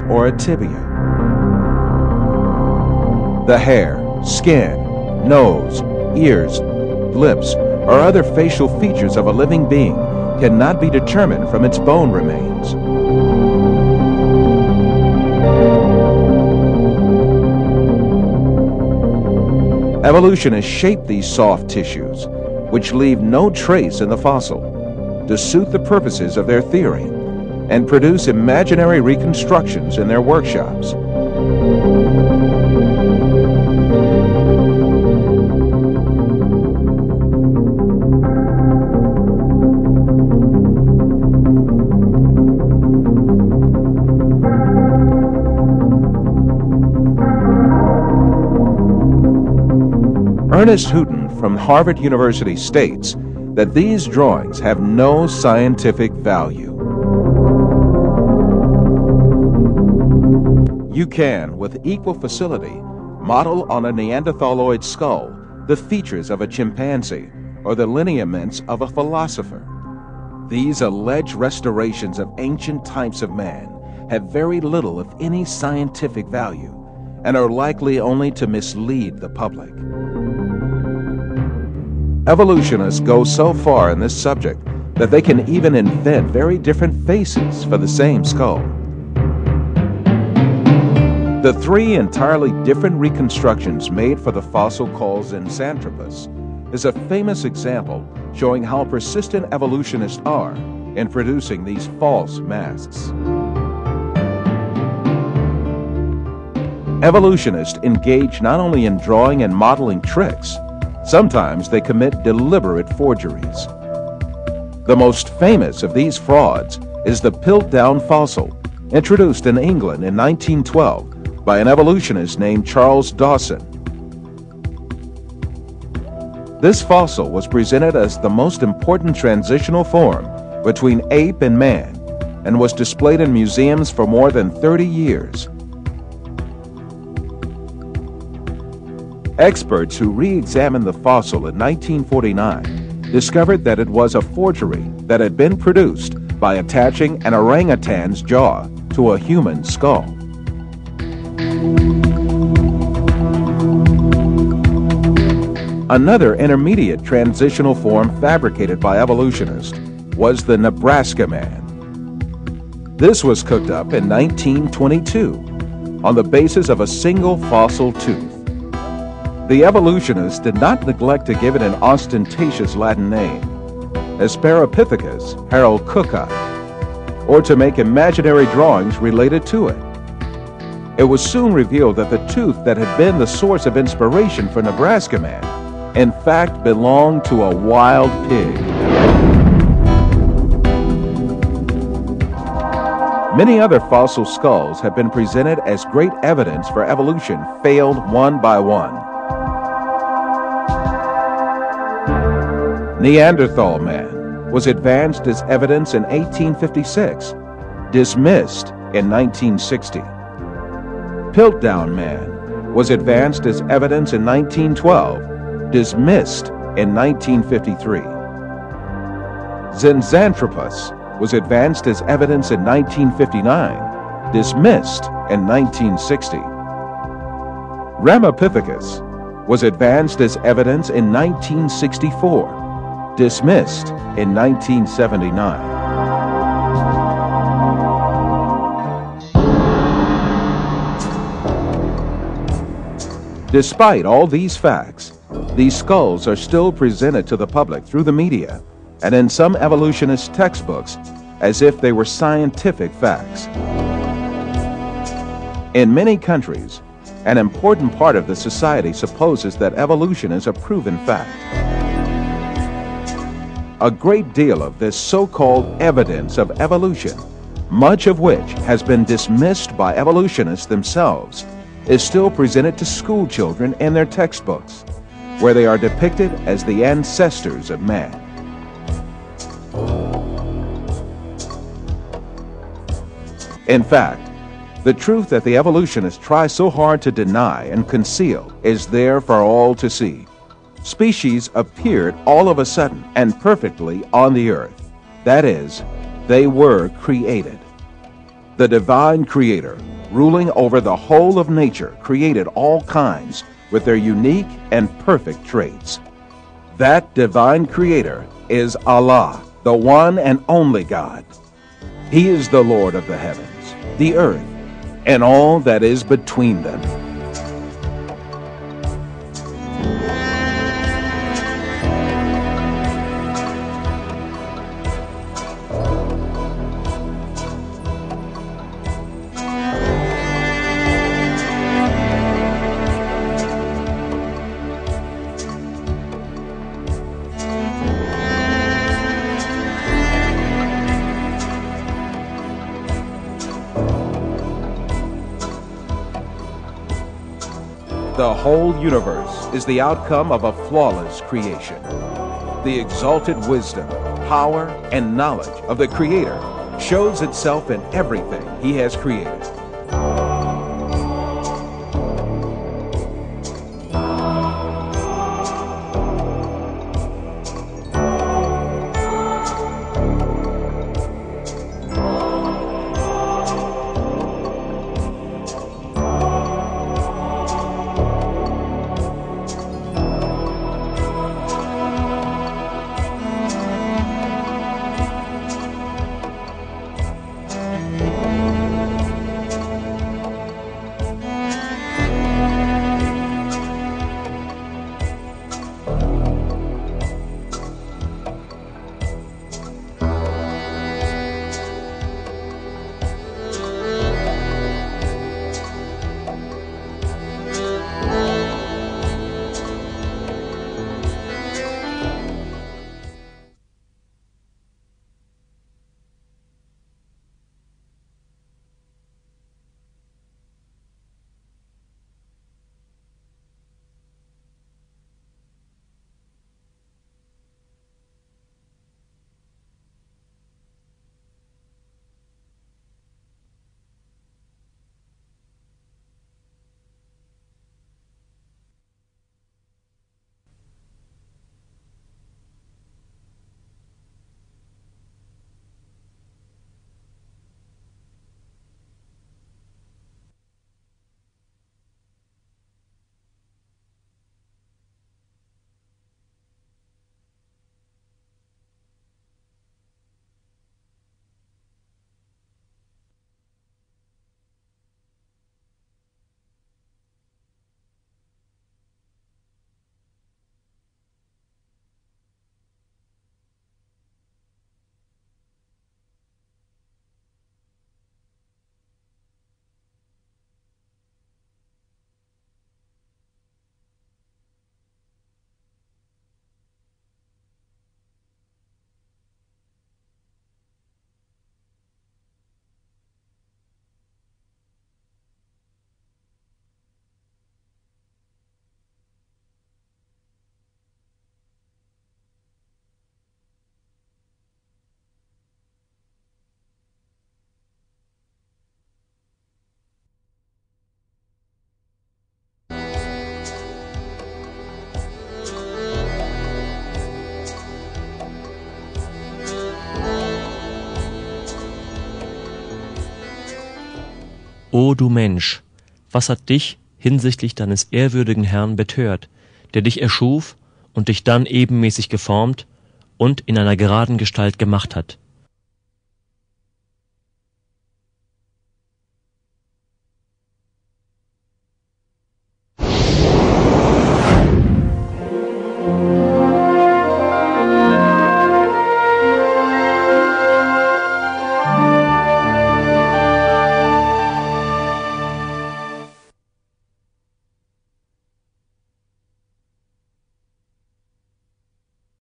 or a tibia. The hair, skin, nose, ears, lips, or other facial features of a living being cannot be determined from its bone remains. Evolutionists shape these soft tissues, which leave no trace in the fossil, to suit the purposes of their theory, and produce imaginary reconstructions in their workshops. Ernest Houghton from Harvard University states that these drawings have no scientific value. You can, with equal facility, model on a Neanderthaloid skull the features of a chimpanzee or the lineaments of a philosopher. These alleged restorations of ancient types of man have very little, if any, scientific value and are likely only to mislead the public. Evolutionists go so far in this subject that they can even invent very different faces for the same skull. The three entirely different reconstructions made for the fossil called Zinjanthropus is a famous example showing how persistent evolutionists are in producing these false masks. Evolutionists engage not only in drawing and modeling tricks, sometimes they commit deliberate forgeries. The most famous of these frauds is the Piltdown fossil, introduced in England in 1912 by an evolutionist named Charles Dawson. This fossil was presented as the most important transitional form between ape and man and was displayed in museums for more than 30 years. Experts who re-examined the fossil in 1949 discovered that it was a forgery that had been produced by attaching an orangutan's jaw to a human skull. Another intermediate transitional form fabricated by evolutionists was the Nebraska man. This was cooked up in 1922 on the basis of a single fossil tooth. The evolutionists did not neglect to give it an ostentatious Latin name, Asparapithecus harolcuca, or to make imaginary drawings related to it. It was soon revealed that the tooth that had been the source of inspiration for Nebraska man, in fact, belonged to a wild pig. Many other fossil skulls have been presented as great evidence for evolution, failed one by one. Neanderthal man was advanced as evidence in 1856, dismissed in 1960. Piltdown man was advanced as evidence in 1912, dismissed in 1953. Zinjanthropus was advanced as evidence in 1959, dismissed in 1960. Ramapithecus was advanced as evidence in 1964, dismissed in 1979. Despite all these facts, these skulls are still presented to the public through the media and in some evolutionist textbooks as if they were scientific facts. In many countries, an important part of the society supposes that evolution is a proven fact. A great deal of this so-called evidence of evolution, much of which has been dismissed by evolutionists themselves, is still presented to school children in their textbooks, where they are depicted as the ancestors of man. In fact, the truth that the evolutionists try so hard to deny and conceal is there for all to see. Species appeared all of a sudden and perfectly on the earth. That is, they were created. The divine creator, ruling over the whole of nature, created all kinds with their unique and perfect traits. That divine creator is Allah, the one and only God. He is the Lord of the heavens, the earth, and all that is between them. The whole universe is the outcome of a flawless creation. The exalted wisdom, power, and knowledge of the Creator shows itself in everything He has created. O du Mensch, was hat dich hinsichtlich deines ehrwürdigen Herrn betört, der dich erschuf und dich dann ebenmäßig geformt und in einer geraden Gestalt gemacht hat?